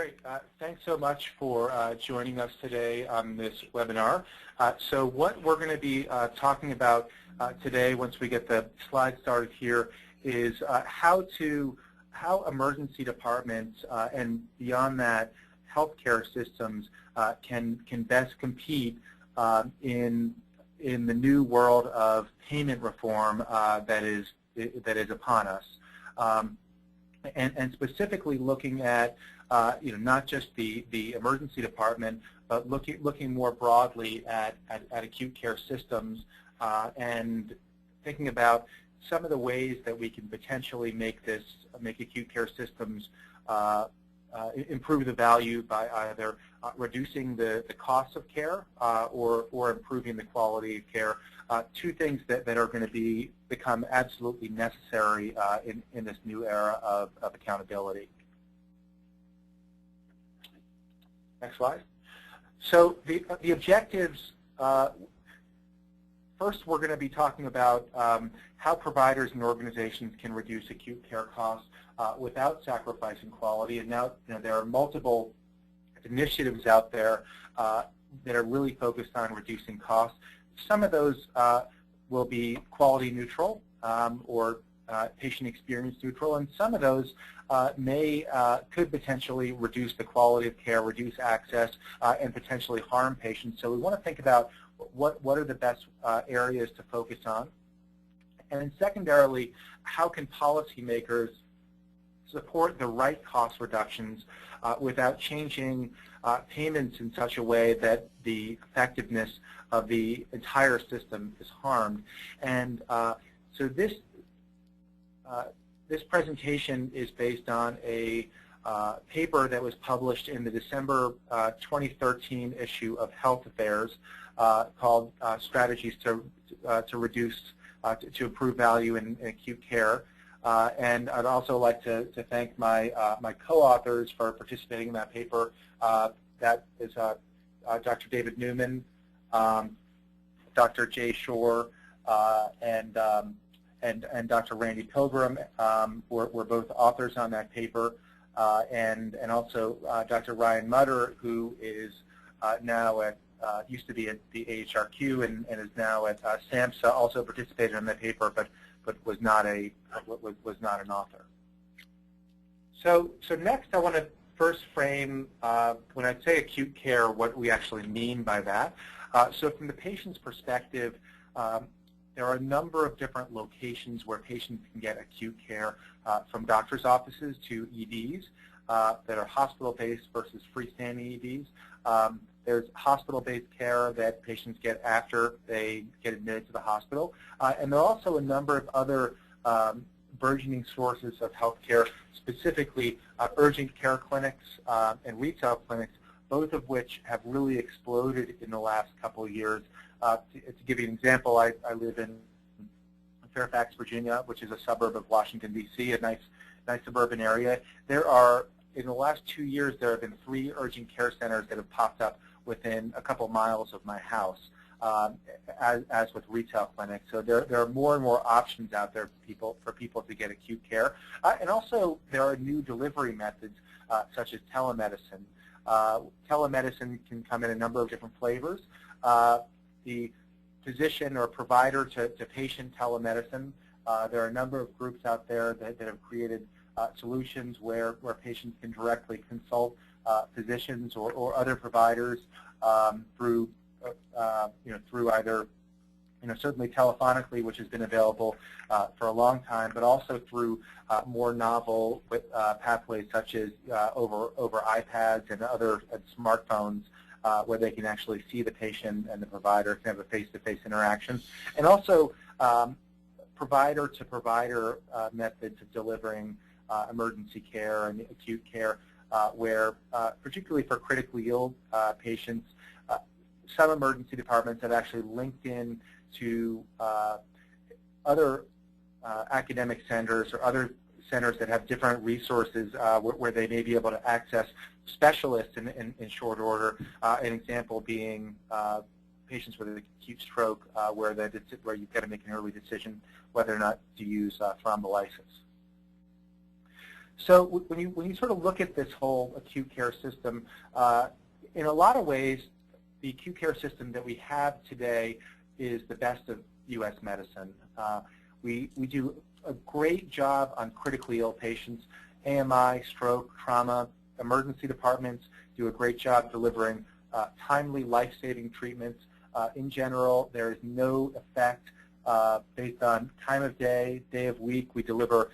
Great. Thanks so much for joining us today on this webinar. So what we're going to be talking about today, once we get the slides started here, is how emergency departments and beyond that, healthcare systems can best compete in the new world of payment reform that is upon us, and specifically looking at not just the emergency department, but looking more broadly at acute care systems and thinking about some of the ways that we can potentially make acute care systems improve the value by either reducing the cost of care or improving the quality of care. Two things that are going to become absolutely necessary in this new era of accountability. Next slide. So the objectives, first we're going to be talking about how providers and organizations can reduce acute care costs without sacrificing quality. And now there are multiple initiatives out there that are really focused on reducing costs. Some of those will be quality neutral or patient experience neutral, and some of those could potentially reduce the quality of care, reduce access, and potentially harm patients. So we want to think about what are the best areas to focus on. And then secondarily, how can policymakers support the right cost reductions without changing payments in such a way that the effectiveness of the entire system is harmed. And so this presentation is based on a paper that was published in the December 2013 issue of Health Affairs called Strategies to Improve Value in Acute Care. And I'd also like to thank my co-authors for participating in that paper. That is Dr. David Newman, Dr. Jay Shore, and Dr. Randy Pilgrim were both authors on that paper, and also Dr. Ryan Mutter, who is now used to be at the AHRQ and is now at SAMHSA, also participated in that paper, but was not an author. So next, I want to first frame when I say acute care, what we actually mean by that. So from the patient's perspective, there are a number of different locations where patients can get acute care, from doctor's offices to EDs that are hospital-based versus freestanding EDs. There's hospital-based care that patients get after they get admitted to the hospital. And there are also a number of other burgeoning sources of health care, specifically urgent care clinics and retail clinics, both of which have really exploded in the last couple of years. To give you an example, I live in Fairfax, Virginia, which is a suburb of Washington, D.C., a nice suburban area. In the last 2 years, there have been 3 urgent care centers that have popped up within a couple miles of my house, as with retail clinics. So there are more and more options out there for people to get acute care. And also, there are new delivery methods, such as telemedicine. Telemedicine can come in a number of different flavors. The physician or provider to patient telemedicine, there are a number of groups out there that have created solutions where patients can directly consult physicians or other providers through either certainly telephonically, which has been available for a long time, but also through more novel pathways such as over iPads and other smartphones, where they can actually see the patient and the provider can have a face-to-face interaction. And also provider-to-provider methods of delivering emergency care and acute care, where particularly for critically ill patients, some emergency departments have actually linked in to other academic centers or other centers that have different resources where they may be able to access specialists in short order. An example being patients with an acute stroke, where you've got to make an early decision whether or not to use thrombolysis. So when you sort of look at this whole acute care system, in a lot of ways, the acute care system that we have today is the best of U.S. medicine. We do a great job on critically ill patients. AMI, stroke, trauma, emergency departments do a great job delivering timely, life-saving treatments. In general, there is no effect based on time of day, day of week. We deliver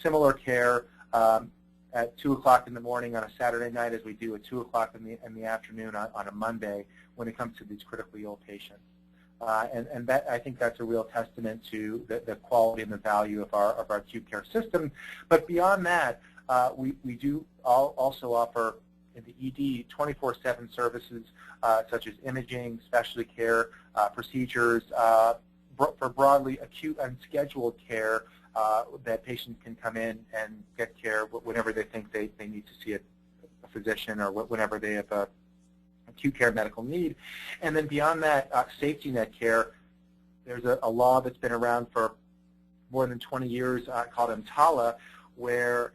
similar care at 2 o'clock in the morning on a Saturday night as we do at 2 o'clock in the afternoon on a Monday when it comes to these critically ill patients. And that, I think that's a real testament to the quality and the value of our acute care system. But beyond that, we do also offer in the ED 24/7 services such as imaging, specialty care, procedures, for broadly acute unscheduled care that patients can come in and get care whenever they think they need to see a physician or whenever they have a acute care medical need. And then beyond that, safety net care, there's a law that's been around for more than 20 years called EMTALA, where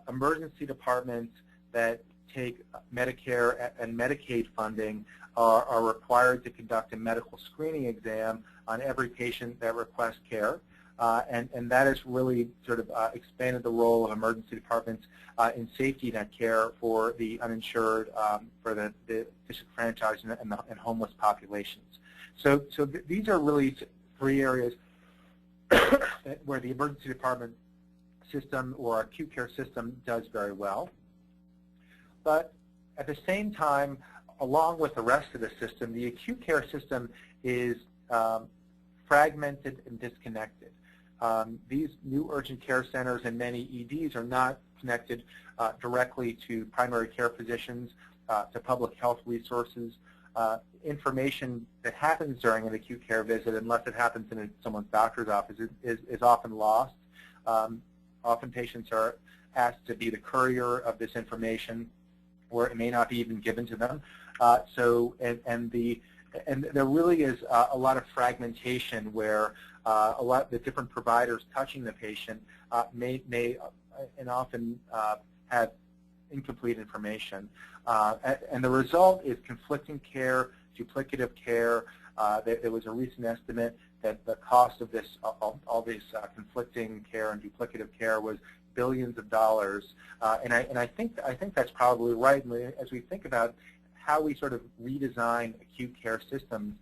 emergency departments that take Medicare and Medicaid funding are required to conduct a medical screening exam on every patient that requests care. And that has really sort of expanded the role of emergency departments in safety net care for the uninsured, for the disenfranchised and homeless populations. So these are really three areas where the emergency department system or acute care system does very well. But at the same time, along with the rest of the system, the acute care system is fragmented and disconnected. These new urgent care centers and many EDs are not connected directly to primary care physicians, to public health resources. Information that happens during an acute care visit, unless it happens in someone's doctor's office, is often lost. Often patients are asked to be the courier of this information, or it may not be even given to them. And there really is a lot of fragmentation where a lot of the different providers touching the patient may and often have incomplete information. And the result is conflicting care, duplicative care. There was a recent estimate that the cost of this, all this conflicting care and duplicative care was billions of dollars. And I think that's probably right. And as we think about how we sort of redesign acute care systems,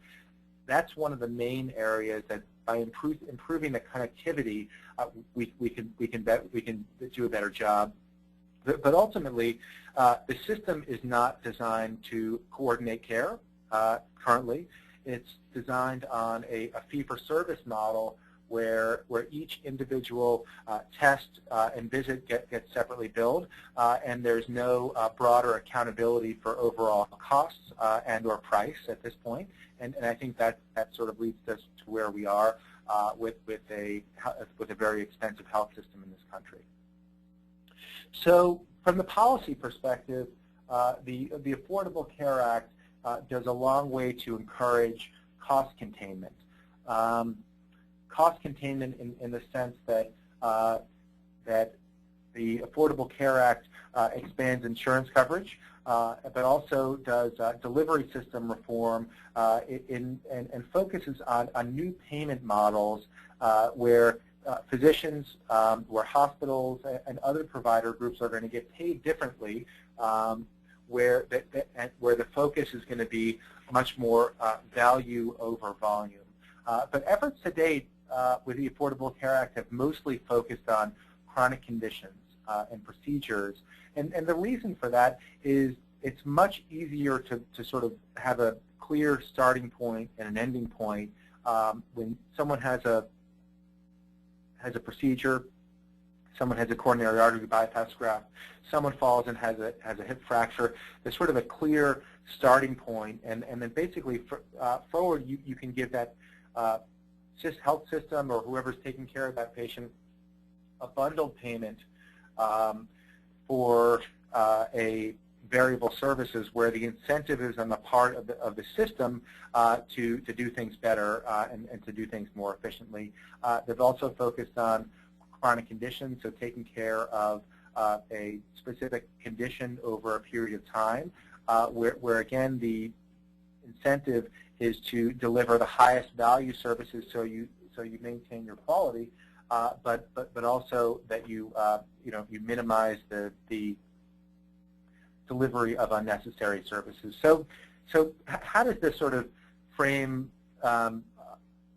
that's one of the main areas that by improving the connectivity, we can do a better job. But ultimately, the system is not designed to coordinate care currently. It's designed on a fee-for-service model where each individual test and visit gets separately billed, and there's no broader accountability for overall costs and or price at this point. And I think that sort of leads us to where we are with a very expensive health system in this country. So from the policy perspective, the Affordable Care Act does a long way to encourage cost containment. Cost containment in the sense that that the Affordable Care Act expands insurance coverage, but also does delivery system reform and focuses on new payment models where physicians, where hospitals and other provider groups are going to get paid differently, where the focus is going to be much more value over volume. But efforts to date with the Affordable Care Act have mostly focused on chronic conditions and procedures. And the reason for that is it's much easier to sort of have a clear starting point and an ending point when someone has a procedure, someone has a coronary artery bypass graft, someone falls and has a hip fracture. There's sort of a clear starting point, and then basically forward you can give that health system or whoever's taking care of that patient a bundled payment for a variable services where the incentive is on the part of the system to do things better and to do things more efficiently. They've also focused on chronic conditions, so taking care of a specific condition over a period of time, where again the incentive is to deliver the highest value services so you maintain your quality, but also that you you minimize the delivery of unnecessary services. So how does this sort of frame on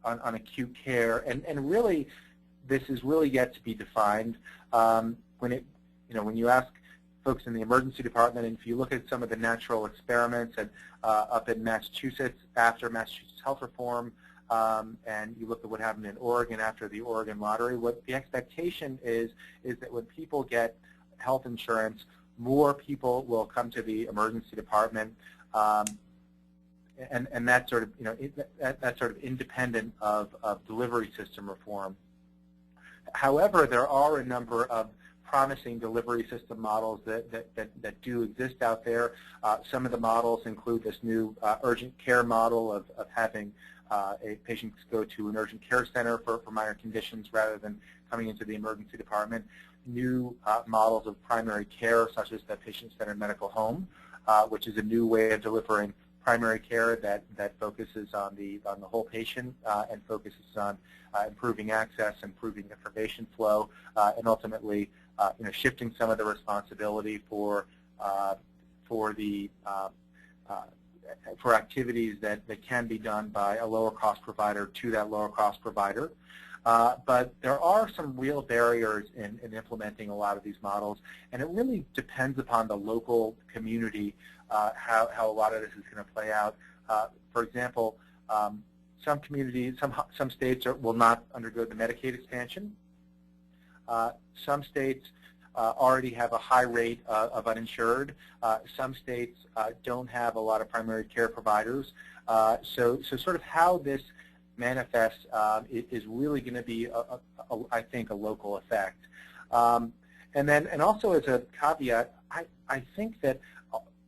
acute care? And really, this is really yet to be defined. When you ask folks in the emergency department, and if you look at some of the natural experiments up in Massachusetts after Massachusetts health reform, and you look at what happened in Oregon after the Oregon lottery, what the expectation is that when people get health insurance, more people will come to the emergency department, and that's sort of that's sort of independent of delivery system reform. However, there are a number of promising delivery system models that do exist out there. Some of the models include this new urgent care model of having patients go to an urgent care center for minor conditions rather than coming into the emergency department. New models of primary care, such as the patient-centered medical home, which is a new way of delivering primary care that focuses on the whole patient and focuses on improving access, improving information flow, and ultimately shifting some of the responsibility for activities that can be done by a lower cost provider to that lower cost provider. But there are some real barriers in implementing a lot of these models, and it really depends upon the local community how a lot of this is going to play out. For example, some communities, some states will not undergo the Medicaid expansion. Some states already have a high rate of uninsured. Some states don't have a lot of primary care providers. So sort of how this manifests is really going to be, I think, a local effect. And also as a caveat, I think that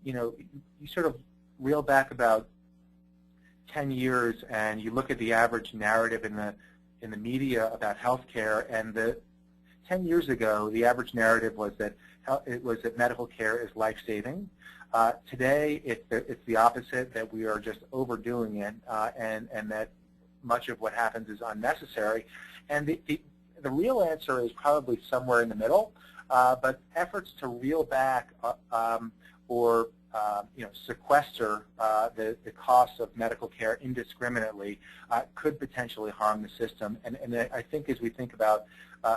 you sort of reel back about 10 years and you look at the average narrative in the media about healthcare, and 10 years ago the average narrative was that medical care is life-saving. Today it's the opposite, that we are just overdoing it, and that much of what happens is unnecessary. And the real answer is probably somewhere in the middle, but efforts to reel back or sequester the costs of medical care indiscriminately could potentially harm the system. And I think as we think about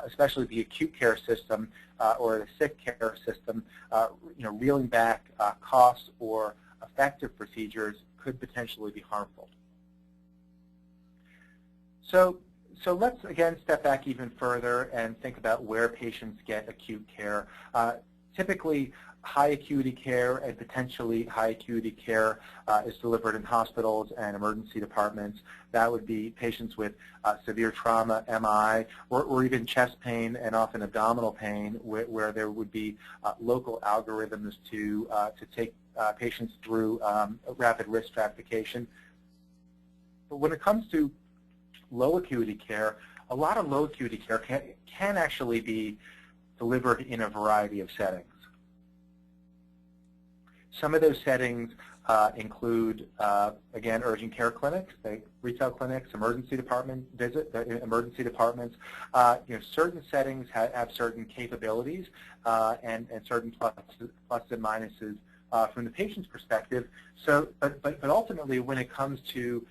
especially the acute care system or the sick care system, reeling back costs or effective procedures could potentially be harmful. So let's again step back even further and think about where patients get acute care. Typically, high acuity care and potentially high acuity care is delivered in hospitals and emergency departments. That would be patients with severe trauma, MI, or even chest pain and often abdominal pain, where there would be local algorithms to take patients through rapid risk stratification. But when it comes to low acuity care, a lot of low acuity care can actually be delivered in a variety of settings. Some of those settings include, again, urgent care clinics, retail clinics, emergency department emergency departments. Certain settings have certain capabilities and certain pluses and minuses from the patient's perspective. So, but ultimately, when it comes to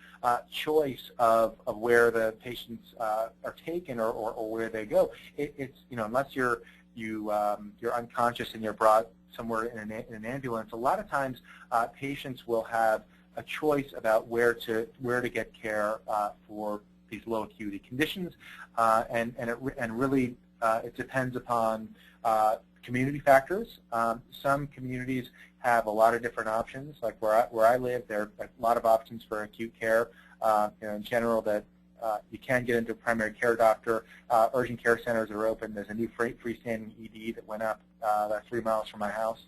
choice of where the patients are taken or where they go, it's unless you're unconscious and you're brought somewhere in an ambulance, a lot of times patients will have a choice about where to get care for these low acuity conditions, and really it depends upon community factors. Some communities have a lot of different options. Like where I live, there are a lot of options for acute care. In general, that you can get into a primary care doctor. Urgent care centers are open. There's a new freestanding ED that went up about 3 miles from my house.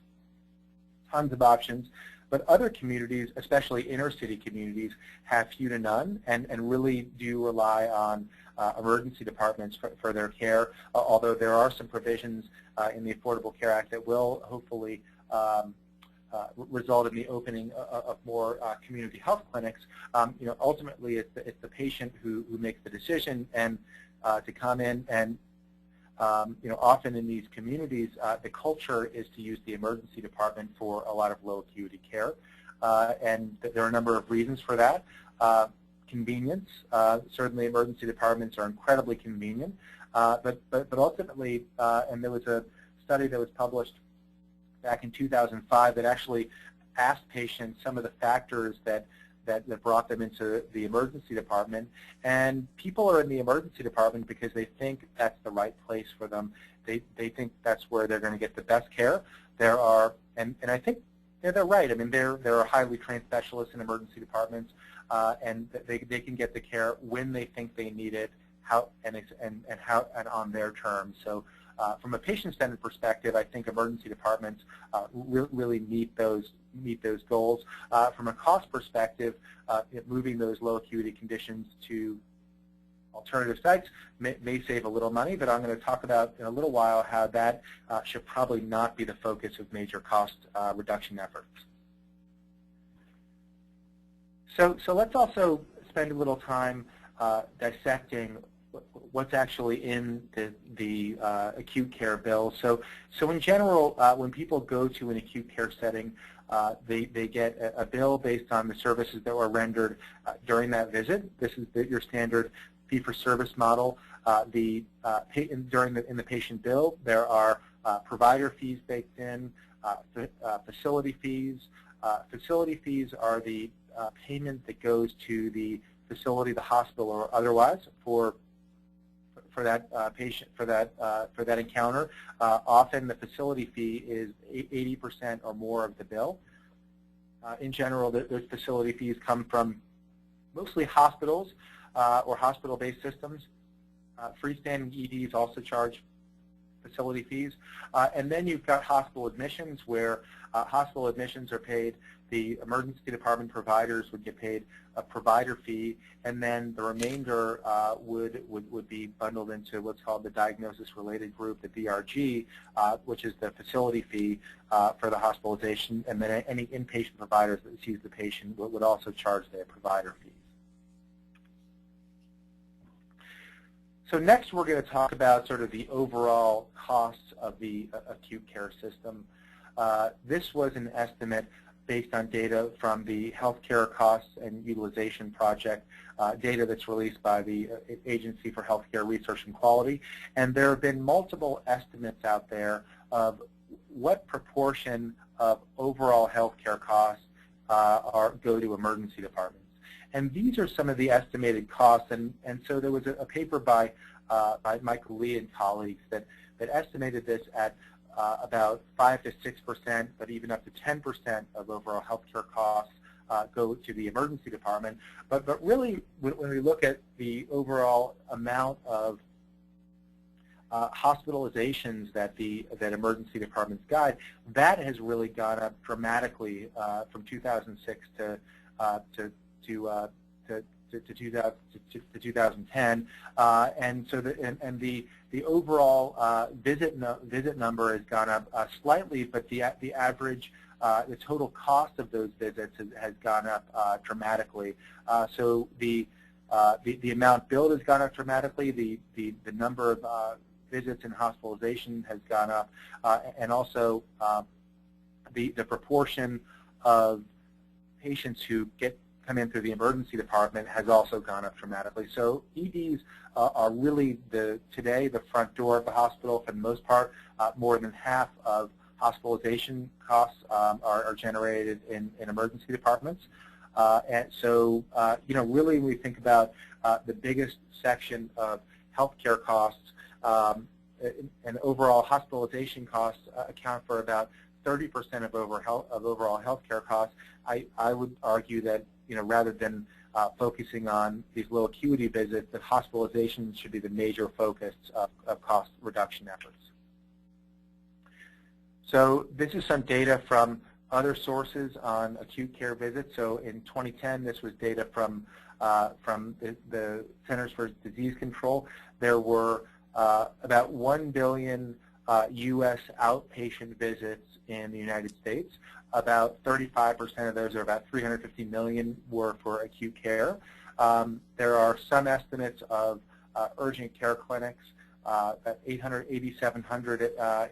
tons of options. But other communities, especially inner city communities, have few to none and really do rely on emergency departments for their care, although there are some provisions in the Affordable Care Act that will hopefully result in the opening of more community health clinics. Ultimately, it's the patient who makes the decision and to come in and often in these communities, the culture is to use the emergency department for a lot of low acuity care, and there are a number of reasons for that. Convenience, certainly emergency departments are incredibly convenient, but ultimately, and there was a study that was published back in 2005 that actually asked patients some of the factors that brought them into the emergency department, and people are in the emergency department because they think that's the right place for them. They think that's where they're going to get the best care. There are, and I think they're right. I mean, there are highly trained specialists in emergency departments, and they can get the care when they think they need it, how and on their terms. So from a patient-centered perspective, I think emergency departments really meet those goals. From a cost perspective, moving those low acuity conditions to alternative sites may save a little money, but I'm going to talk about in a little while how that should probably not be the focus of major cost reduction efforts. So let's also spend a little time dissecting what's actually in the acute care bill. So in general, when people go to an acute care setting, they get a bill based on the services that were rendered during that visit. This is your standard fee-for-service model. In the patient bill, there are provider fees baked in, facility fees. Facility fees are the payment that goes to the facility, the hospital, or otherwise for that patient, for that encounter. Often the facility fee is 80% or more of the bill. In general, those facility fees come from mostly hospitals or hospital-based systems. Freestanding EDs also charge facility fees. And then you've got hospital admissions, where hospital admissions are paid. The emergency department providers would get paid a provider fee, and then the remainder would be bundled into what's called the diagnosis-related group, the DRG, which is the facility fee for the hospitalization, and then any inpatient providers that sees the patient would also charge their provider fees. So next we're going to talk about sort of the overall costs of the acute care system. This was an estimate based on data from the Healthcare Costs and Utilization Project, data that's released by the Agency for Healthcare Research and Quality. And there have been multiple estimates out there of what proportion of overall healthcare costs go to emergency departments. And these are some of the estimated costs. And so there was a paper by Michael Lee and colleagues that estimated this at about 5 to 6%, but even up to 10% of overall healthcare costs go to the emergency department. But really, when we look at the overall amount of hospitalizations that emergency departments guide, that has really gone up dramatically from 2006 to 2010, and so the overall visit number has gone up slightly, but the average, the total cost of those visits has gone up dramatically. So the amount billed has gone up dramatically. The number of visits and hospitalization has gone up, and also the proportion of patients who come in through the emergency department has also gone up dramatically. So EDs are really today the front door of the hospital for the most part. More than half of hospitalization costs are generated in emergency departments. And so, really when we think about the biggest section of healthcare costs, and overall hospitalization costs account for about 30% of overall healthcare costs. I would argue that rather than focusing on these low acuity visits, that hospitalizations should be the major focus of cost reduction efforts. So this is some data from other sources on acute care visits. So in 2010, this was data from the Centers for Disease Control. There were about 1 billion U.S. outpatient visits in the United States. About 35% of those, or about 350 million, were for acute care. There are some estimates of urgent care clinics, about 8,700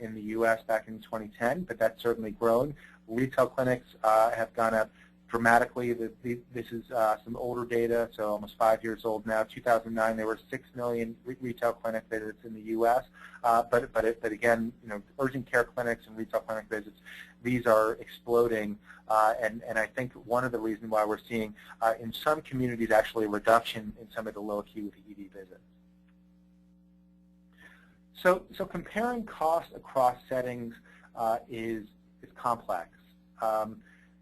in the U.S. back in 2010, but that's certainly grown. Retail clinics have gone up dramatically. This is some older data, so almost 5 years old now. 2009, there were 6 million retail clinic visits in the U.S. But again, urgent care clinics and retail clinic visits, these are exploding, and I think one of the reasons why we're seeing in some communities actually a reduction in some of the low acuity ED visits. So comparing costs across settings is complex.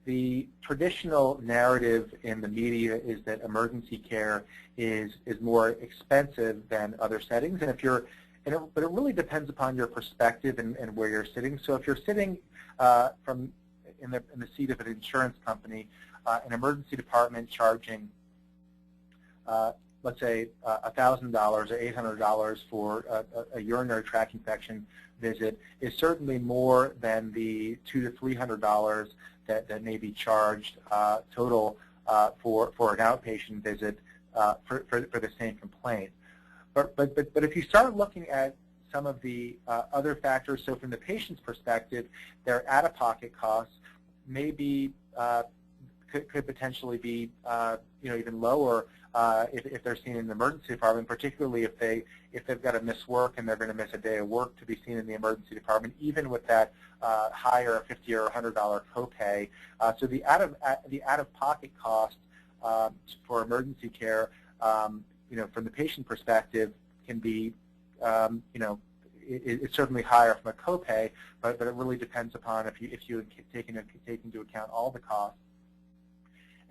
The traditional narrative in the media is that emergency care is more expensive than other settings, and but it really depends upon your perspective and where you're sitting. So if you're sitting in the seat of an insurance company, an emergency department charging, let's say, $1,000 or $800 for a urinary tract infection visit is certainly more than the $200 to $300 that may be charged total for an outpatient visit for the same complaint. But if you start looking at some of the other factors, so from the patient's perspective, their out-of-pocket costs may be could potentially be even lower if they're seen in the emergency department, particularly if they've got to miss work and they're going to miss a day of work to be seen in the emergency department, even with that higher $50 or $100 copay. So the out-of-pocket cost for emergency care, from the patient perspective, can be it's certainly higher from a copay, but it really depends upon if you take into account all the costs.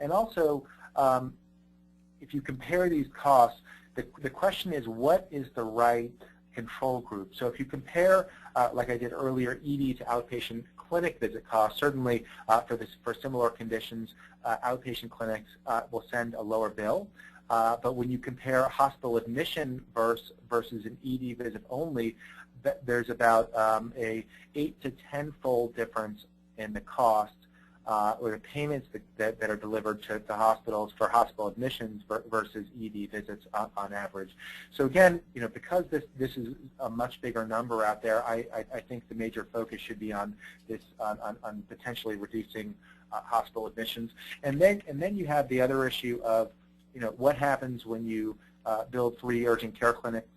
And also, if you compare these costs, the question is, what is the right control group? So if you compare, like I did earlier, ED to outpatient clinic visit costs, certainly for similar conditions, outpatient clinics will send a lower bill. But when you compare hospital admission versus an ED visit only, there's about a 8 to 10-fold difference in the cost or the payments that are delivered to hospitals for hospital admissions versus ED visits on average. So again, because this is a much bigger number out there, I think the major focus should be on this on potentially reducing hospital admissions. And then you have the other issue of what happens when you build 3 urgent care clinics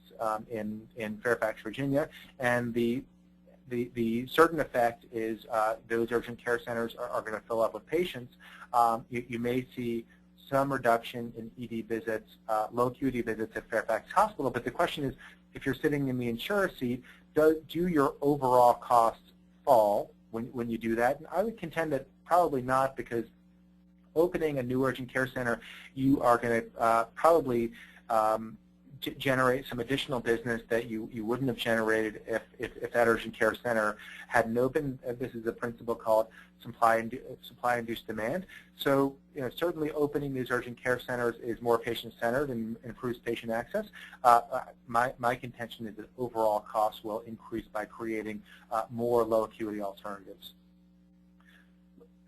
in Fairfax, Virginia, and the certain effect is those urgent care centers are going to fill up with patients. You may see some reduction in ED visits, low acuity visits at Fairfax Hospital, but the question is, if you're sitting in the insurer seat, do your overall costs fall when you do that? And I would contend that probably not, because opening a new urgent care center, you are going to probably generate some additional business that you wouldn't have generated if that urgent care center hadn't opened. This is a principle called supply-induced demand. So certainly opening these urgent care centers is more patient-centered and improves patient access. My contention is that overall costs will increase by creating more low acuity alternatives.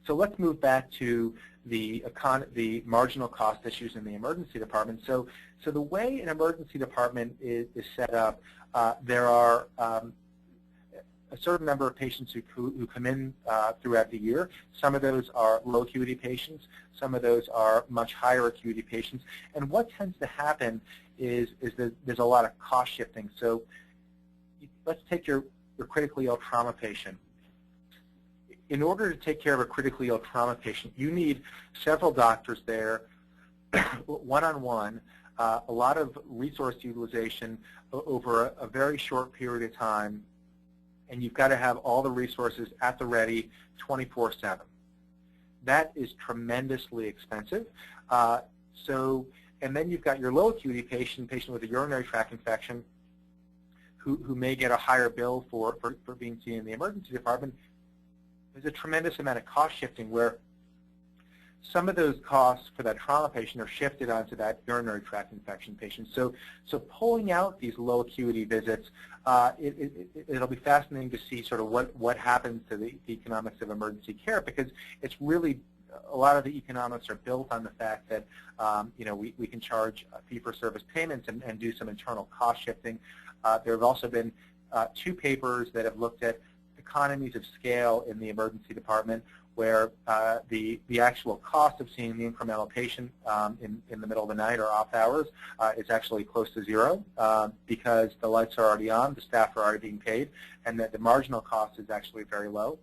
So let's move back to the marginal cost issues in the emergency department. So the way an emergency department is set up, there are a certain number of patients who come in throughout the year. Some of those are low acuity patients. Some of those are much higher acuity patients. And what tends to happen is that there's a lot of cost shifting. So let's take your critically ill trauma patient. In order to take care of a critically ill trauma patient, you need several doctors there, one-on-one, a lot of resource utilization over a very short period of time, and you've got to have all the resources at the ready 24/7. That is tremendously expensive. And then you've got your low acuity patient with a urinary tract infection, who may get a higher bill for being seen in the emergency department. there's a tremendous amount of cost shifting where some of those costs for that trauma patient are shifted onto that urinary tract infection patient. So pulling out these low acuity visits, it'll be fascinating to see sort of what happens to the economics of emergency care, because it's really, a lot of the economics are built on the fact that we can charge fee-for-service payments and do some internal cost shifting. There have also been 2 papers that have looked at economies of scale in the emergency department, where the actual cost of seeing the incremental patient in the middle of the night or off hours is actually close to zero, because the lights are already on, the staff are already being paid, and that the marginal cost is actually very low.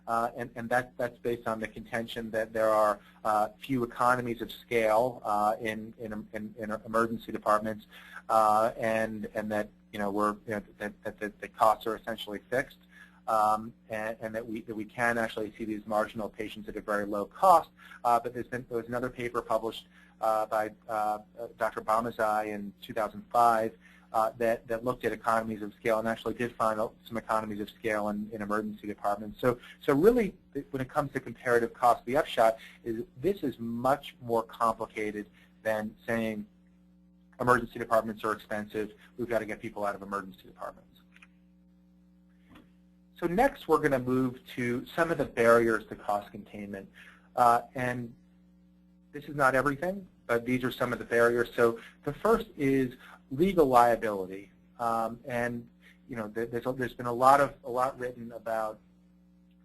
And that's based on the contention that there are few economies of scale in emergency departments, and that that the costs are essentially fixed. And that we can actually see these marginal patients at a very low cost. But there was another paper published by Dr. Bamazai in 2005 that looked at economies of scale and actually did find some economies of scale in emergency departments. So really, when it comes to comparative cost, the upshot is this is much more complicated than saying emergency departments are expensive, we've got to get people out of emergency departments. So next, we're going to move to some of the barriers to cost containment. And this is not everything, but these are some of the barriers. So the first is legal liability. And there's been a lot written about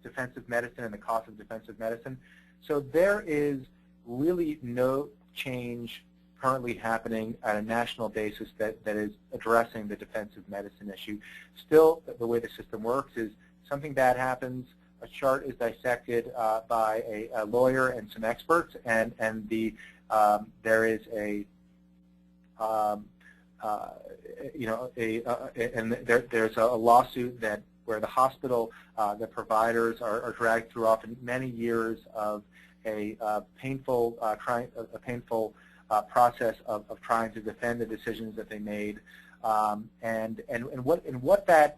defensive medicine and the cost of defensive medicine. So there is really no change currently happening at a national basis that is addressing the defensive medicine issue. Still, the way the system works is something bad happens, a chart is dissected by a lawyer and some experts, and there is there's a lawsuit where the hospital, the providers are dragged through often many years of a painful process of trying to defend the decisions that they made, and what that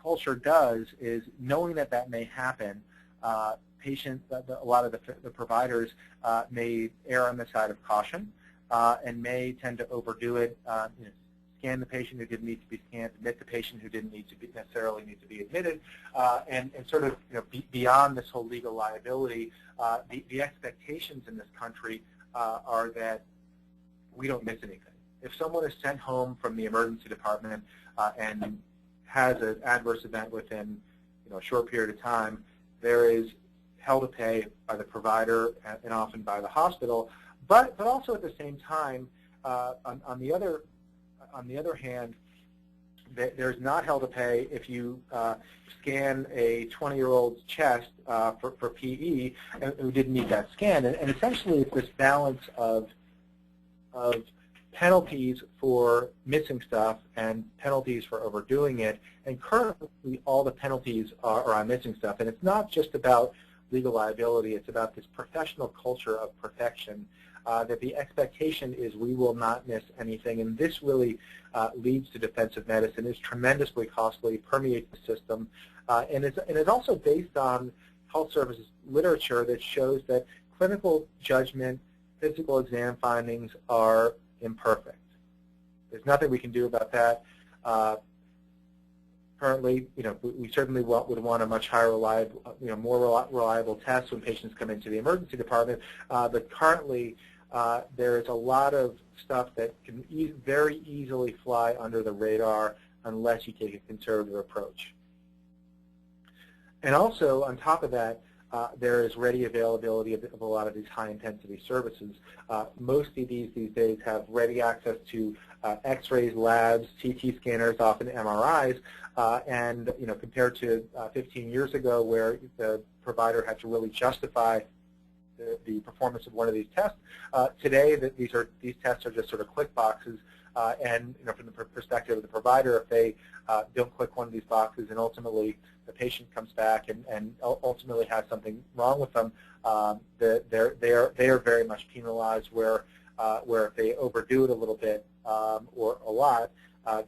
culture does is, knowing that may happen, patients, a lot of the providers may err on the side of caution and may tend to overdo it. Scan the patient who didn't need to be scanned, admit the patient who didn't necessarily need to be admitted, and sort of beyond this whole legal liability, the expectations in this country are that we don't miss anything. If someone is sent home from the emergency department and has an adverse event within a short period of time, there is hell to pay by the provider and often by the hospital. But also at the same time, on the other hand, there's not hell to pay if you scan a 20-year-old's chest for PE who didn't need that scan. And essentially, it's this balance of penalties for missing stuff and penalties for overdoing it. And currently, all the penalties are on missing stuff. And it's not just about legal liability. It's about this professional culture of perfection, that the expectation is we will not miss anything. And this really leads to defensive medicine. It's tremendously costly, permeates the system, and it's also based on health services literature that shows that clinical judgment, physical exam findings are imperfect. There's nothing we can do about that. Currently, we certainly would want a much higher reliable, more reliable test when patients come into the emergency department. But currently, there is a lot of stuff that can very easily fly under the radar unless you take a conservative approach. And also, on top of that, there is ready availability of a lot of these high-intensity services. Most EDs these days have ready access to X-rays, labs, CT scanners, often MRIs, and compared to 15 years ago, where the provider had to really justify the performance of one of these tests. Today, these tests are just sort of click boxes, and from the perspective of the provider, if they don't click one of these boxes and ultimately the patient comes back and ultimately has something wrong with them, they are very much penalized. Where if they overdo it a little bit or a lot,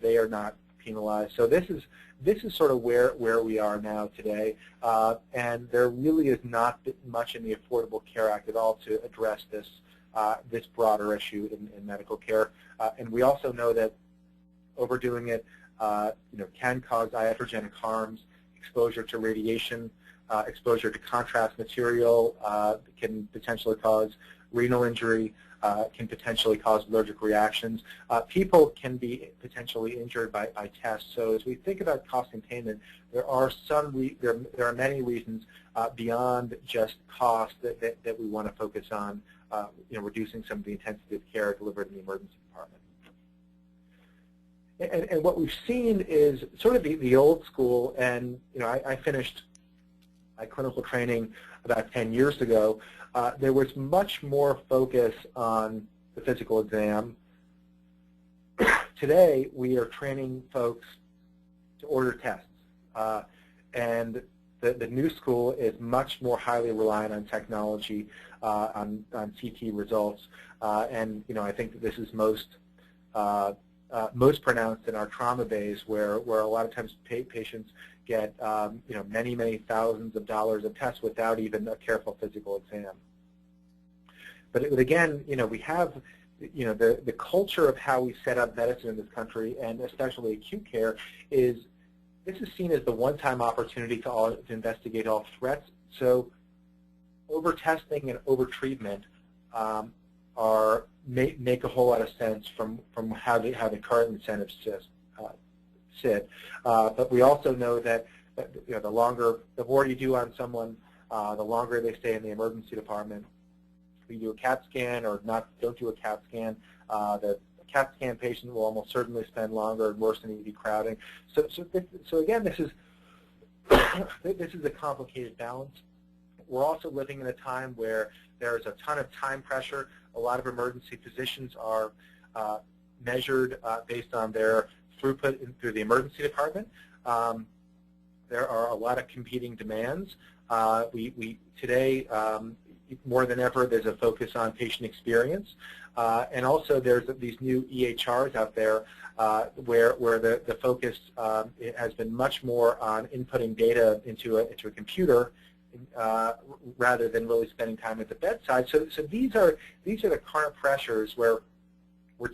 they are not penalized. So this is sort of where we are now today, and there really is not much in the Affordable Care Act at all to address this this broader issue in medical care. And we also know that overdoing it can cause iatrogenic harms, exposure to radiation, exposure to contrast material can potentially cause renal injury, can potentially cause allergic reactions. People can be potentially injured by tests. So as we think about cost containment, there are there are many reasons beyond just cost that we want to focus on, reducing some of the intensity of care delivered in the emergency department. And what we've seen is sort of the old school, and I finished my clinical training about 10 years ago. There was much more focus on the physical exam. Today, we are training folks to order tests. And the new school is much more highly reliant on technology, on CT results. And I think that this is most pronounced in our trauma bays, where a lot of times patients get many thousands of dollars of tests without even a careful physical exam. But again, we have the culture of how we set up medicine in this country, and especially acute care, is this is seen as the one-time opportunity to investigate all threats. So over-testing and over-treatment make a whole lot of sense from how the current incentives sit. But we also know that the more you do on someone, the longer they stay in the emergency department. If you do a CAT scan or don't do a CAT scan, the CAT scan patient will almost certainly spend longer and worsen ED crowding. So again, this is a complicated balance. We're also living in a time where there's a ton of time pressure. A lot of emergency physicians are measured based on their throughput through the emergency department. There are a lot of competing demands. Today, more than ever, there's a focus on patient experience. And also there's these new EHRs out there where the focus has been much more on inputting data into a computer rather than really spending time at the bedside. So these are the current pressures where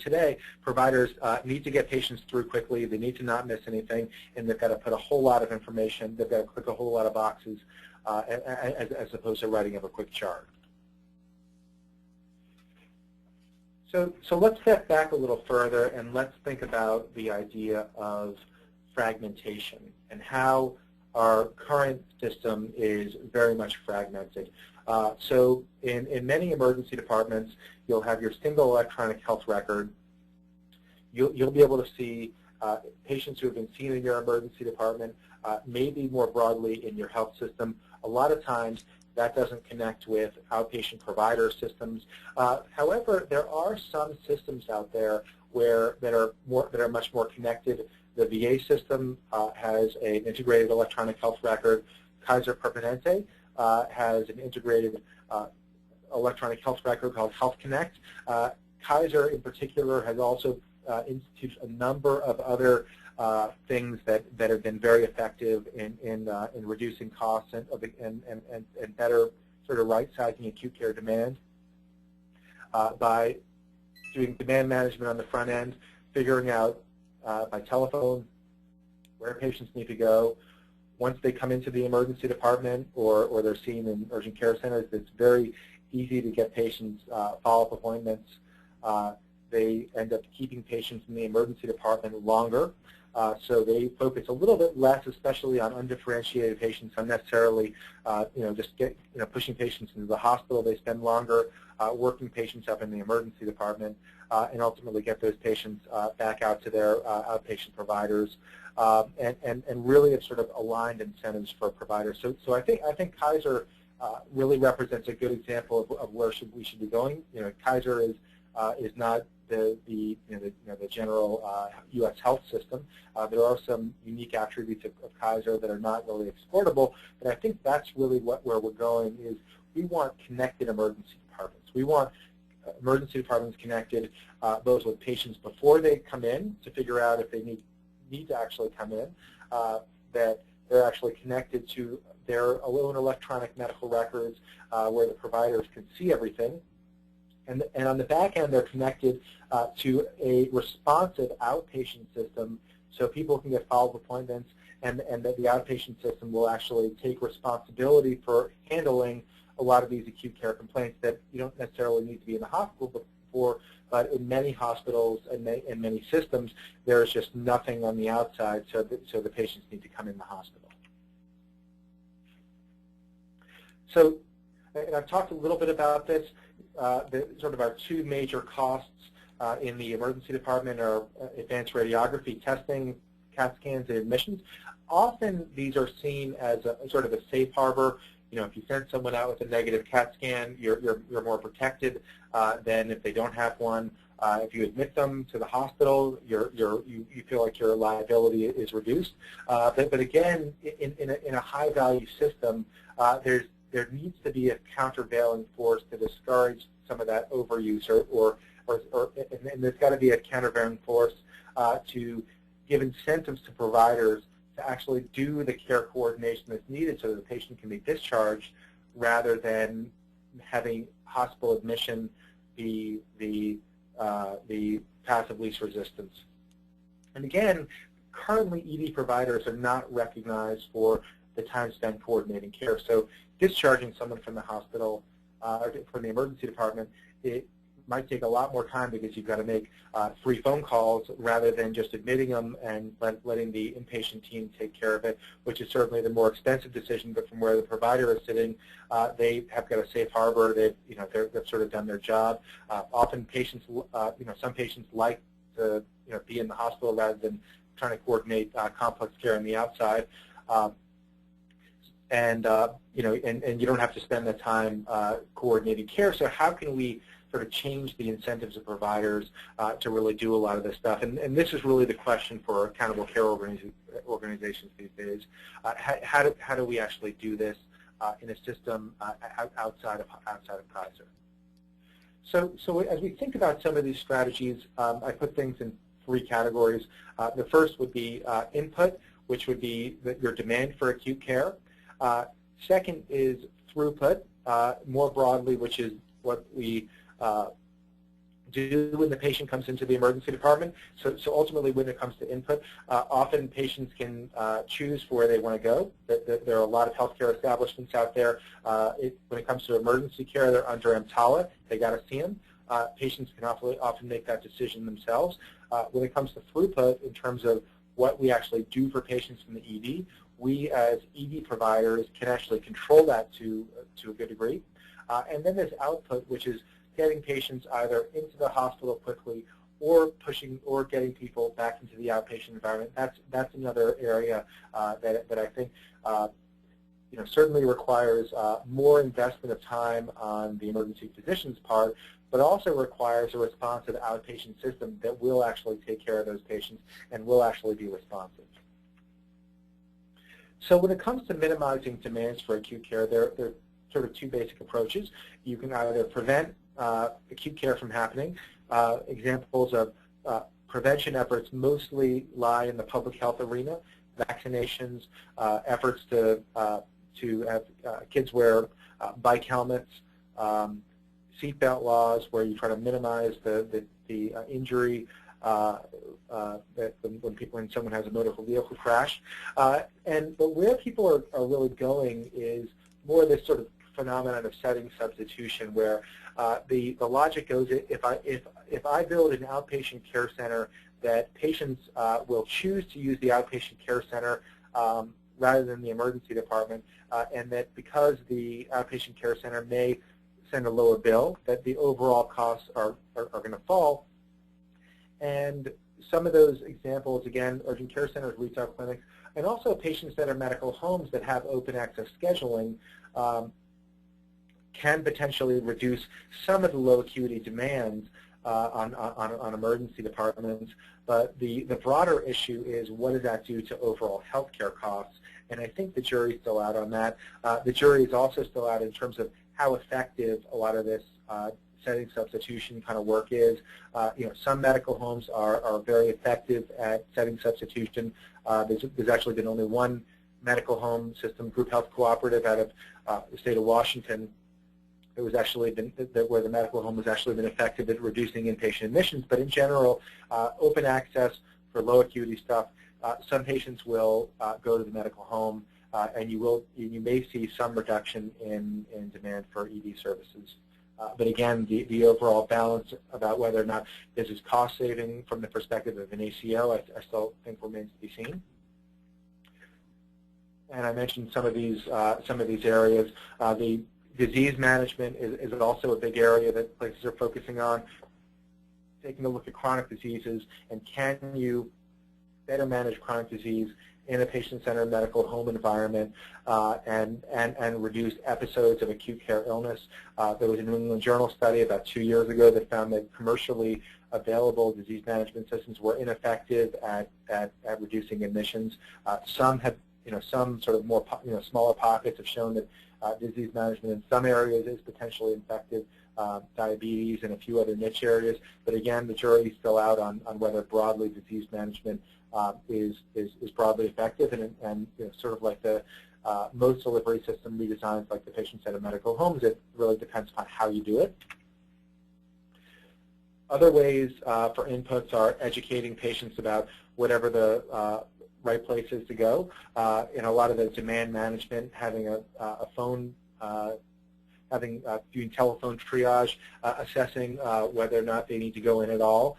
today providers need to get patients through quickly, they need to not miss anything, and they've got to put a whole lot of information, they've got to click a whole lot of boxes as opposed to writing up a quick chart. So let's step back a little further and let's think about the idea of fragmentation and how our current system is very much fragmented. So in many emergency departments, you'll have your single electronic health record. You'll be able to see patients who have been seen in your emergency department, maybe more broadly in your health system. A lot of times that doesn't connect with outpatient provider systems. However, there are some systems out there that are much more connected. The VA system has an integrated electronic health record. Kaiser Permanente has an integrated electronic health record called Health Connect. Kaiser, in particular, has also instituted a number of other things that have been very effective in reducing costs and better sort of right-sizing acute care demand by doing demand management on the front end, figuring out by telephone where patients need to go. Once they come into the emergency department or they're seen in urgent care centers, it's very easy to get patients follow-up appointments. They end up keeping patients in the emergency department longer. So they focus a little bit less, especially on undifferentiated patients, unnecessarily, just pushing patients into the hospital. They spend longer working patients up in the emergency department, and ultimately get those patients back out to their outpatient providers. And really, it's sort of aligned incentives for providers. So I think Kaiser really represents a good example of where we should be going. Kaiser is not the general U.S. health system. There are some unique attributes of Kaiser that are not really exportable, but I think that's really where we're going. Is we want connected emergency departments. We want emergency departments connected both with patients before they come in to figure out if they need need to actually come in, that they're actually connected to their own electronic medical records where the providers can see everything. And on the back end, they're connected to a responsive outpatient system so people can get follow-up appointments, and that the outpatient system will actually take responsibility for handling a lot of these acute care complaints that you don't necessarily need to be in the hospital for, but in many hospitals and in many systems, there's just nothing on the outside, so the patients need to come in the hospital. So, and I've talked a little bit about this, sort of our two major costs in the emergency department are advanced radiography testing, CAT scans, and admissions. Often these are seen as a sort of a safe harbor. You know, if you send someone out with a negative CAT scan, you're more protected than if they don't have one. If you admit them to the hospital, you feel like your liability is reduced. But again, in a high-value system, there needs to be a countervailing force to discourage some of that overuse, and there's got to be a countervailing force to give incentives to providers to actually do the care coordination that's needed so that the patient can be discharged, rather than having hospital admission be the passive least resistance. And again, currently ED providers are not recognized for the time spent coordinating care. So discharging someone from the hospital or from the emergency department, it might take a lot more time because you've got to make 3 phone calls rather than just admitting them and letting the inpatient team take care of it, which is certainly the more expensive decision. But from where the provider is sitting, they have got a safe harbor. They've sort of done their job. Often patients, some patients like to be in the hospital rather than trying to coordinate complex care on the outside. And you don't have to spend the time coordinating care. So how can we sort of change the incentives of providers to really do a lot of this stuff? And this is really the question for accountable care organizations these days. How do we actually do this in a system outside of Kaiser? So as we think about some of these strategies, I put things in 3 categories. The first would be input, which would be your demand for acute care. Second is throughput, more broadly, which is what we do when the patient comes into the emergency department. So ultimately, when it comes to input, often patients can choose for where they want to go. There are a lot of healthcare establishments out there. When it comes to emergency care, they're under EMTALA. They got to see them. Patients can often make that decision themselves. When it comes to throughput, in terms of what we actually do for patients in the ED, we as ED providers can actually control that to a good degree. And then there's output, which is getting patients either into the hospital quickly or getting people back into the outpatient environment. That's another area that I think certainly requires more investment of time on the emergency physician's part, but also requires a responsive outpatient system that will actually take care of those patients and will actually be responsive. So when it comes to minimizing demands for acute care, there are sort of 2 basic approaches. You can either prevent acute care from happening. Examples of prevention efforts mostly lie in the public health arena: vaccinations, efforts to have kids wear bike helmets, seatbelt laws where you try to minimize the injury when someone has a motor vehicle crash. But where people are really going is more this sort of phenomenon of setting substitution, where the logic goes, if I build an outpatient care center, that patients will choose to use the outpatient care center rather than the emergency department, and that because the outpatient care center may send a lower bill, that the overall costs are going to fall. And some of those examples, again, urgent care centers, retail clinics, and also patients that are medical homes that have open access scheduling can potentially reduce some of the low acuity demands on emergency departments. But the broader issue is, what does that do to overall healthcare costs? And I think the jury's still out on that. The jury is also still out in terms of how effective a lot of this setting substitution kind of work is. Some medical homes are very effective at setting substitution. There's actually been only one medical home system, Group Health Cooperative, out of the state of Washington. It was actually where the medical home has actually been effective at reducing inpatient admissions. But in general, open access for low acuity stuff, some patients will go to the medical home, and you may see some reduction in demand for ED services. But again, the overall balance about whether or not this is cost saving from the perspective of an ACO, I still think remains to be seen. And I mentioned some of these areas. The disease management is also a big area that places are focusing on. Taking a look at chronic diseases, and can you better manage chronic disease in a patient-centered medical home environment and reduce episodes of acute care illness. There was a New England Journal study about 2 years ago that found that commercially available disease management systems were ineffective at reducing admissions. Some have, some sort of more, smaller pockets have shown that disease management in some areas is potentially effective, diabetes and a few other niche areas. But again, the jury is still out on whether broadly disease management is broadly effective, and sort of like the most delivery system redesigns, like the patient-centered medical homes, it really depends on how you do it. Other ways for inputs are educating patients about whatever the right place is to go. In a lot of the demand management, having a phone, doing telephone triage, assessing whether or not they need to go in at all.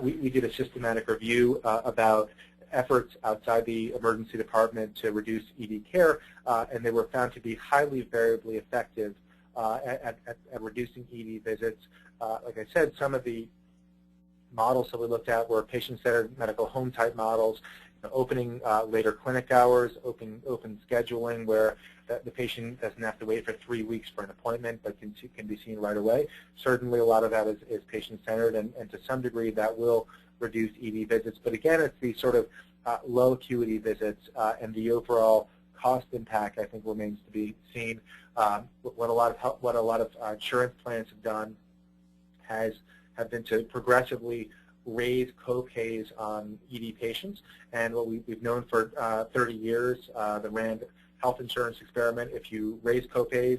We did a systematic review about efforts outside the emergency department to reduce ED care, and they were found to be highly variably effective at reducing ED visits. Like I said, some of the models that we looked at were patient-centered medical home type models, opening later clinic hours, open scheduling where the patient doesn't have to wait for 3 weeks for an appointment but can be seen right away. Certainly a lot of that is patient-centered, and to some degree that will reduce ED visits. But again, it's these sort of low acuity visits, and the overall cost impact, I think, remains to be seen. What a lot of insurance plans have done have been to progressively raise co-pays on ED patients, and what we've known for 30 years, the RAND health insurance experiment, if you raise co-pays,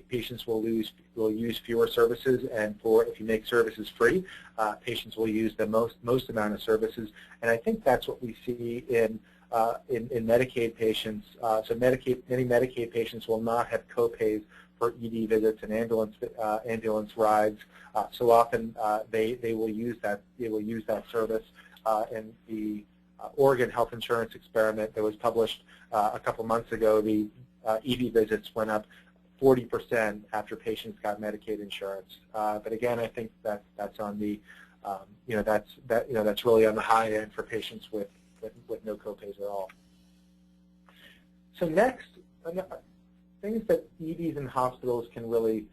patients will use fewer services, and if you make services free, patients will use the most amount of services. And I think that's what we see in Medicaid patients. So many Medicaid patients will not have co-pays for ED visits and ambulance rides. So often they will use that service. And the Oregon health insurance experiment that was published a couple months ago, the ED visits went up 40% after patients got Medicaid insurance. But again, I think that's on the that's really on the high end for patients with no co-pays at all. So next, things that EDs and hospitals can really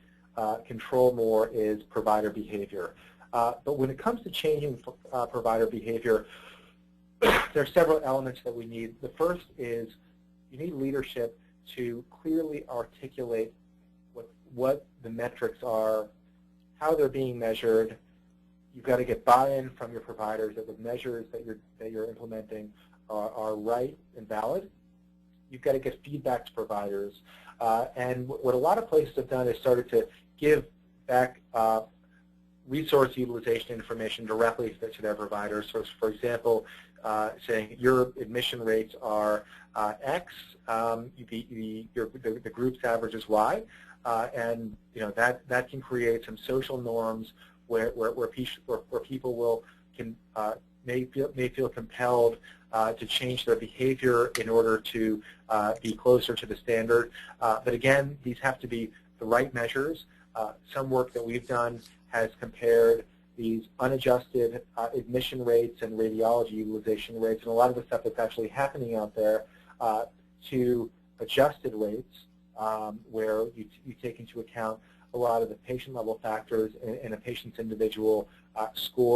control more is provider behavior. But when it comes to changing provider behavior, there are several elements that we need. The first is you need leadership to clearly articulate what the metrics are, how they're being measured. You've got to get buy-in from your providers that the measures that you're implementing are right and valid. You've got to get feedback to providers. And what a lot of places have done is started to give back resource utilization information directly to their providers. So, for example, saying your admission rates are X, the group's average is Y, and that can create some social norms where people may feel compelled to change their behavior in order to be closer to the standard. But again, these have to be the right measures. Some work that we've done has compared these unadjusted admission rates and radiology utilization rates, and a lot of the stuff that's actually happening out there, to adjusted rates, where you take into account a lot of the patient-level factors in a patient's individual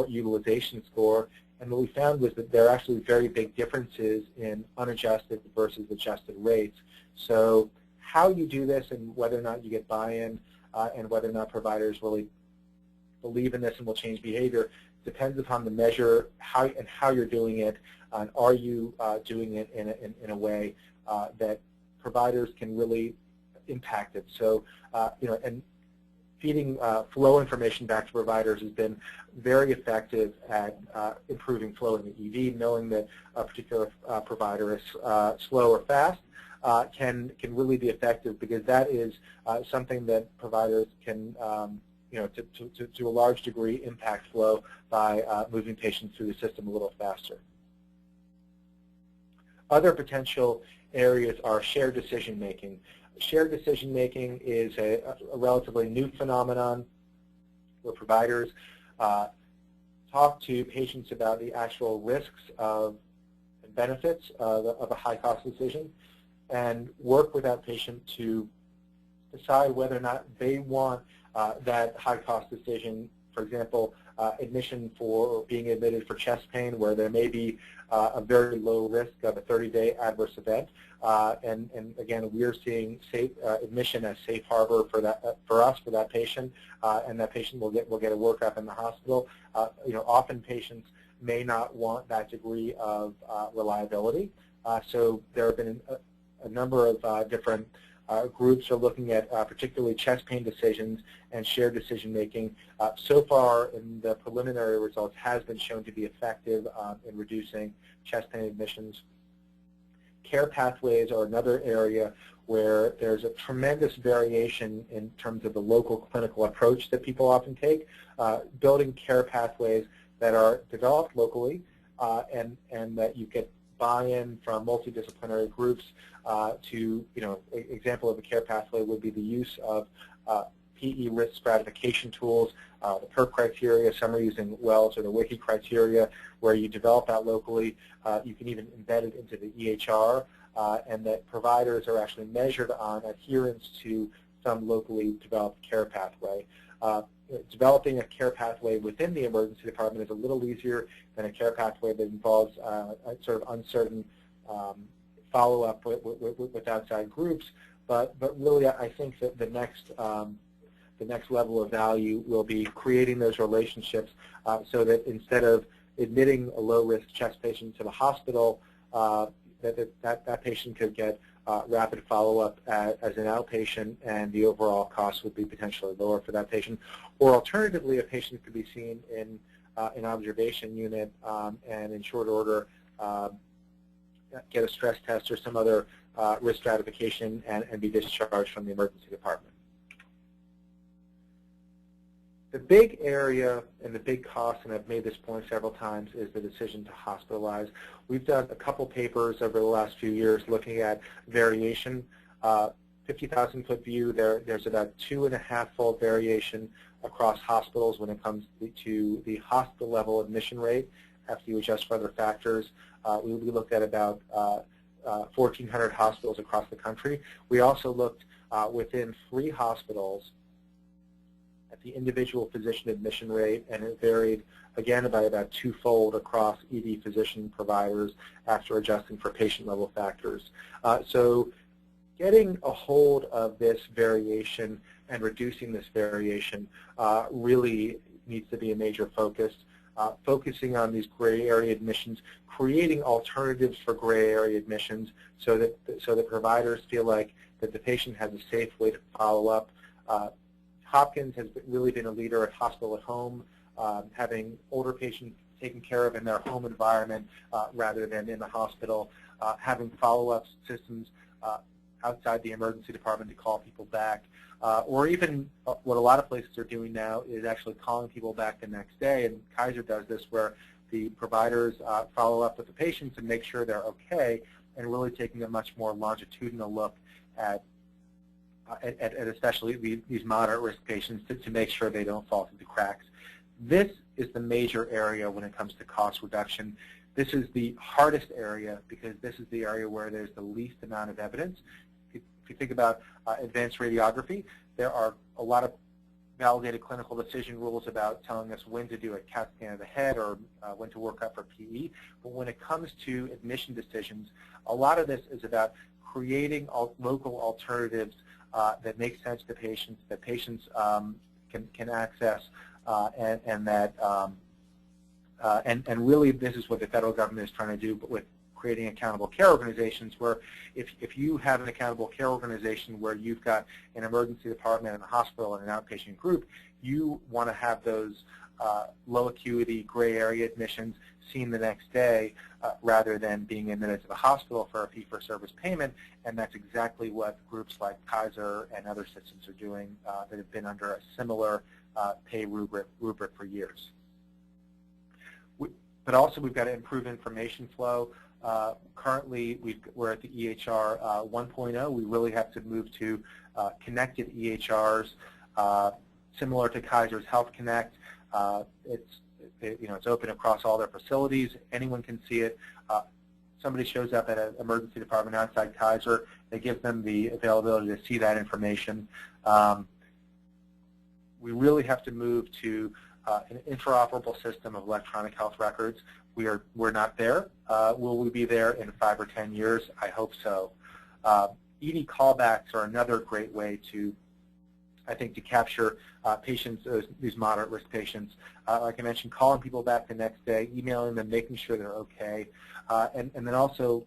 utilization score. And what we found was that there are actually very big differences in unadjusted versus adjusted rates. So how you do this and whether or not you get buy-in and whether or not providers really believe in this and will change behavior depends upon the measure, how you're doing it, and are you doing it in a way that providers can really impact it. So, and feeding flow information back to providers has been very effective at improving flow in the ED. Knowing that a particular provider is slow or fast can really be effective, because that is something that providers can, to a large degree, impact flow by moving patients through the system a little faster. Other potential areas are shared decision making. Shared decision making is a relatively new phenomenon where providers talk to patients about the actual risks and benefits of a high-cost decision and work with that patient to decide whether or not they want that high-cost decision. For example, admission for being admitted for chest pain, where there may be a very low risk of a 30-day adverse event, and again, we're seeing admission as safe harbor for that patient, and that patient will get a workup in the hospital. Often patients may not want that degree of reliability, so there have been a number of different groups are looking at particularly chest pain decisions and shared decision making. So far, in the preliminary results, has been shown to be effective in reducing chest pain admissions. Care pathways are another area where there's a tremendous variation in terms of the local clinical approach that people often take. Building care pathways that are developed locally and that you get buy-in from multidisciplinary groups to, example of a care pathway would be the use of PE risk stratification tools, the PERC criteria. Some are using WELS or the WICI criteria, where you develop that locally. You can even embed it into the EHR, and that providers are actually measured on adherence to some locally developed care pathway. Developing a care pathway within the emergency department is a little easier than a care pathway that involves a sort of uncertain follow-up with outside groups. But really, I think that the next level of value will be creating those relationships so that instead of admitting a low-risk chest patient to the hospital, that patient could get rapid follow-up as an outpatient, and the overall cost would be potentially lower for that patient. Or alternatively, a patient could be seen in an observation unit and in short order get a stress test or some other risk stratification and be discharged from the emergency department. The big area and the big cost, and I've made this point several times, is the decision to hospitalize. We've done a couple papers over the last few years looking at variation. 50,000-foot view, there's about 2.5-fold variation across hospitals when it comes to the hospital-level admission rate after you adjust for other factors. We looked at about 1,400 hospitals across the country. We also looked within 3 hospitals at the individual physician admission rate, and it varied, again, by about 2-fold across ED physician providers after adjusting for patient-level factors. So getting a hold of this variation and reducing this variation really needs to be a major focus. Focusing on these gray area admissions, creating alternatives for gray area admissions so that providers feel like that the patient has a safe way to follow up. Hopkins has really been a leader at hospital at home, having older patients taken care of in their home environment rather than in the hospital, having follow-up systems outside the emergency department to call people back, or even what a lot of places are doing now is actually calling people back the next day, and Kaiser does this, where the providers follow up with the patients and make sure they're okay, and really taking a much more longitudinal look at especially these moderate risk patients to make sure they don't fall through the cracks. This is the major area when it comes to cost reduction. This is the hardest area because this is the area where there's the least amount of evidence. If you think about advanced radiography, there are a lot of validated clinical decision rules about telling us when to do a CAT scan of the head or when to work up for PE. But when it comes to admission decisions, a lot of this is about creating local alternatives that make sense to patients, that patients can access, and that and really this is what the federal government is trying to do, but with creating accountable care organizations, where if you have an accountable care organization where you've got an emergency department and a hospital and an outpatient group, you want to have those low acuity gray area admissions seen the next day rather than being admitted to the hospital for a fee-for-service payment, and that's exactly what groups like Kaiser and other systems are doing that have been under a similar pay rubric for years. But also we've got to improve information flow. Currently, we're at the EHR 1.0. We really have to move to connected EHRs, similar to Kaiser's Health Connect. It's open across all their facilities. Anyone can see it. Somebody shows up at an emergency department outside Kaiser. They give them the availability to see that information. We really have to move to an interoperable system of electronic health records. We're not there. Will we be there in 5 or 10 years? I hope so. ED callbacks are another great way to, I think, to capture patients, these moderate risk patients. Like I mentioned, calling people back the next day, emailing them, making sure they're okay, and then also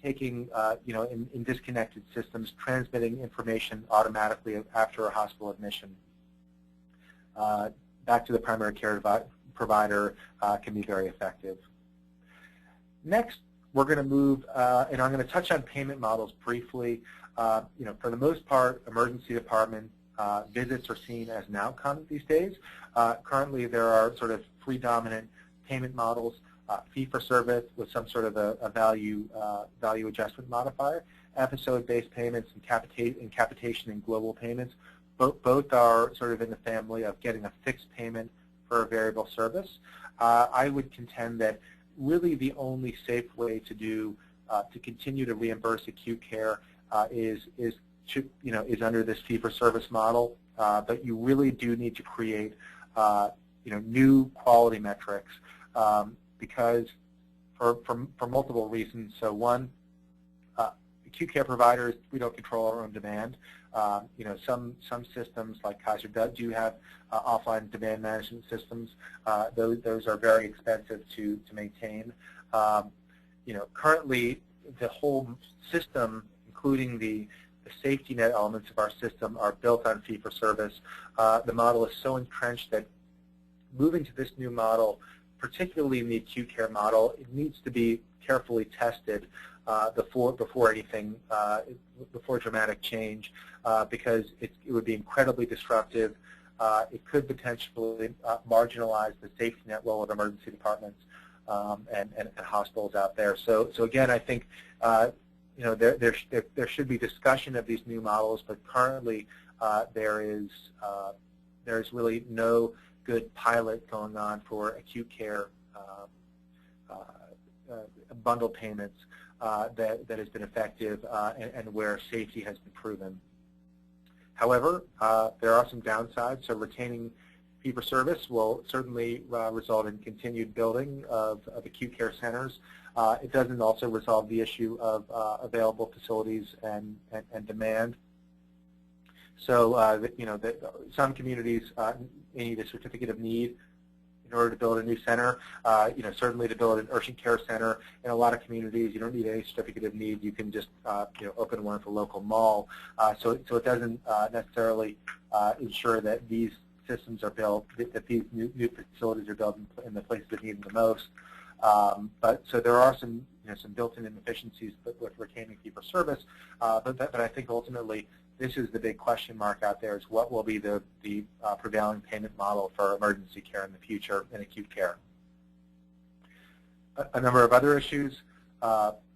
taking, in disconnected systems, transmitting information automatically after a hospital admission back to the primary care provider can be very effective. Next, we're going to move, and I'm going to touch on payment models briefly. For the most part, emergency department visits are seen as an outcome these days. Currently, there are sort of 3 dominant payment models: fee-for-service with some sort of a value adjustment modifier, episode-based payments, and capitation and global payments. Both are sort of in the family of getting a fixed payment for a variable service. I would contend that really the only safe way to do to continue to reimburse acute care is under this fee-for-service model. But you really do need to create new quality metrics because for multiple reasons. So one, acute care providers, we don't control our own demand. Some systems like Kaiser do have offline demand management systems. Those are very expensive to maintain. Currently, the whole system, including the safety net elements of our system, are built on fee-for-service. The model is so entrenched that moving to this new model, particularly in the acute care model, it needs to be carefully tested before dramatic change, because it would be incredibly disruptive. It could potentially marginalize the safety net role of emergency departments and hospitals out there. So again, I think there should be discussion of these new models, but currently there is really no good pilot going on for acute care bundle payments that has been effective and where safety has been proven. However, there are some downsides. So retaining fee-for-service will certainly result in continued building of acute care centers. It doesn't also resolve the issue of available facilities and demand. So some communities need a certificate of need in order to build a new center. Certainly to build an urgent care center in a lot of communities, you don't need any certificate of need. You can just open one at the local mall. So it doesn't necessarily ensure that these systems are built, that these new facilities are built in the places that need them the most. But so there are some built-in inefficiencies with retaining fee-for-service. But I think ultimately this is the big question mark out there: is what will be the prevailing payment model for emergency care in the future in acute care. A number of other issues: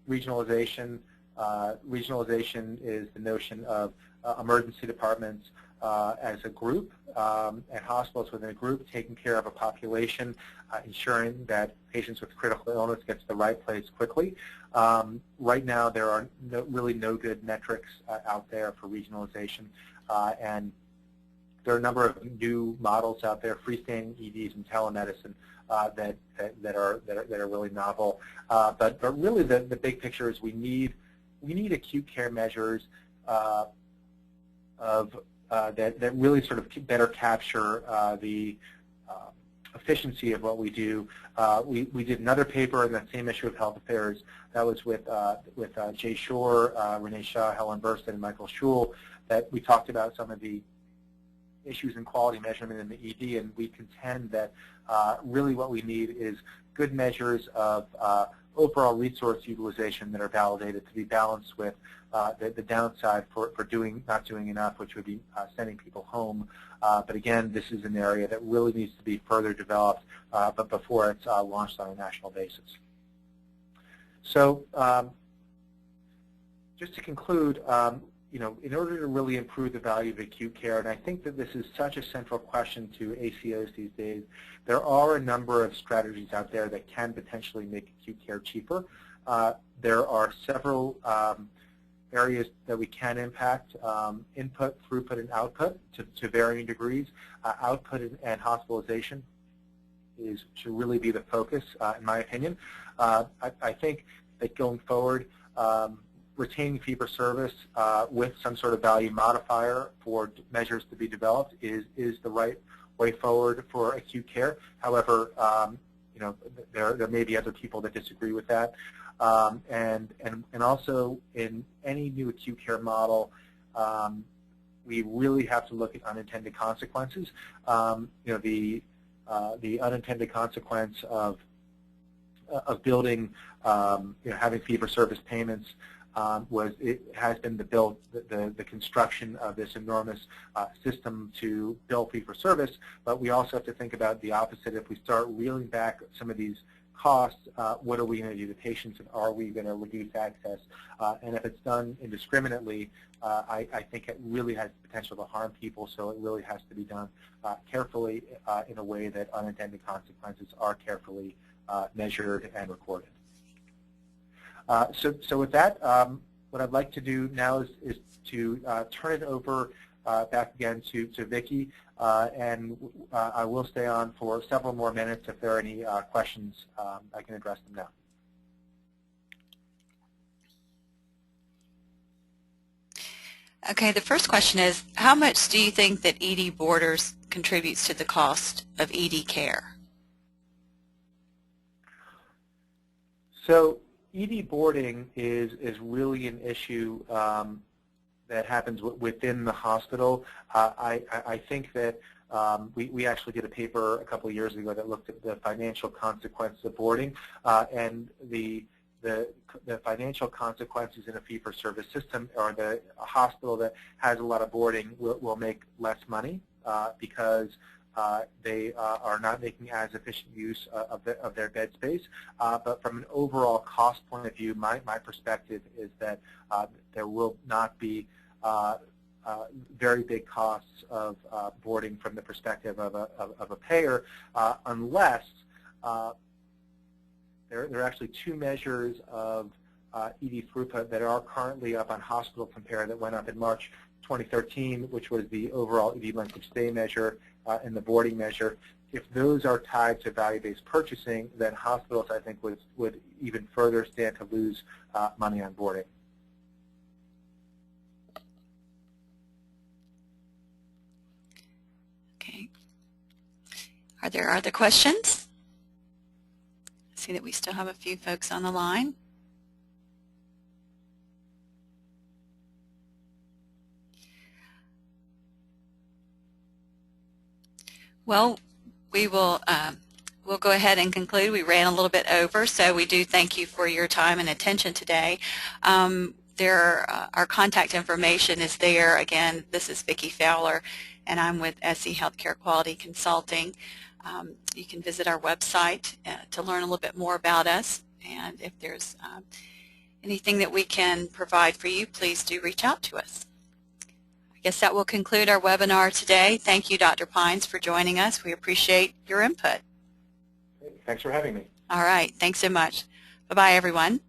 regionalization. Regionalization is the notion of emergency departments as a group and hospitals within a group taking care of a population, ensuring that patients with critical illness get to the right place quickly. Right now, there are really no good metrics out there for regionalization, and there are a number of new models out there, freestanding EDs and telemedicine, that are really novel. But really the big picture is we need acute care measures that really sort of better capture the efficiency of what we do. We did another paper in that same issue of Health Affairs that was with Jay Shore, Renee Shaw, Helen Burstyn, and Michael Schul, that we talked about some of the issues in quality measurement in the ED, and we contend that really what we need is good measures of overall resource utilization that are validated to be balanced with the downside for not doing enough, which would be sending people home. But again, this is an area that really needs to be further developed, but before it's launched on a national basis. So just to conclude, in order to really improve the value of acute care, and I think that this is such a central question to ACOs these days, there are a number of strategies out there that can potentially make acute care cheaper. There are several areas that we can impact: input, throughput, and output to varying degrees. Output and hospitalization should really be the focus, in my opinion. I think that going forward, retaining fee-for-service with some sort of value modifier for measures to be developed is the right way forward for acute care. However, there may be other people that disagree with that. And also in any new acute care model, we really have to look at unintended consequences. The unintended consequence of building, having fee-for-service payments has been the construction of this enormous system to bill fee-for-service, but we also have to think about the opposite. If we start reeling back some of these costs, what are we going to do to patients, and are we going to reduce access? And if it's done indiscriminately, I think it really has the potential to harm people, so it really has to be done carefully in a way that unintended consequences are carefully measured and recorded. So with that, what I'd like to do now is to turn it over back again to Vicki, and I will stay on for several more minutes. If there are any questions, I can address them now. Okay, the first question is, how much do you think that ED boarders contributes to the cost of ED care? So ED boarding is really an issue that happens within the hospital. I think that we actually did a paper a couple of years ago that looked at the financial consequences of boarding, and the financial consequences in a fee-for-service system, or a hospital that has a lot of boarding will make less money because they are not making as efficient use of their bed space. But from an overall cost point of view, my perspective is that there will not be very big costs of boarding from the perspective of a payer, unless there are actually two measures of ED throughput that are currently up on Hospital Compare that went up in March 2013, which was the overall ED length of stay measure and the boarding measure. If those are tied to value-based purchasing, then hospitals, I think, would even further stand to lose money on boarding. Okay. Are there other questions? I see that we still have a few folks on the line. Well, we'll go ahead and conclude. We ran a little bit over, so we do thank you for your time and attention today. Our contact information is there. Again, this is Vicki Fowler, and I'm with SE Healthcare Quality Consulting. You can visit our website to learn a little bit more about us, and if there's anything that we can provide for you, please do reach out to us. I guess that will conclude our webinar today. Thank you, Dr. Pines, for joining us. We appreciate your input. Thanks for having me. All right. Thanks so much. Bye-bye, everyone.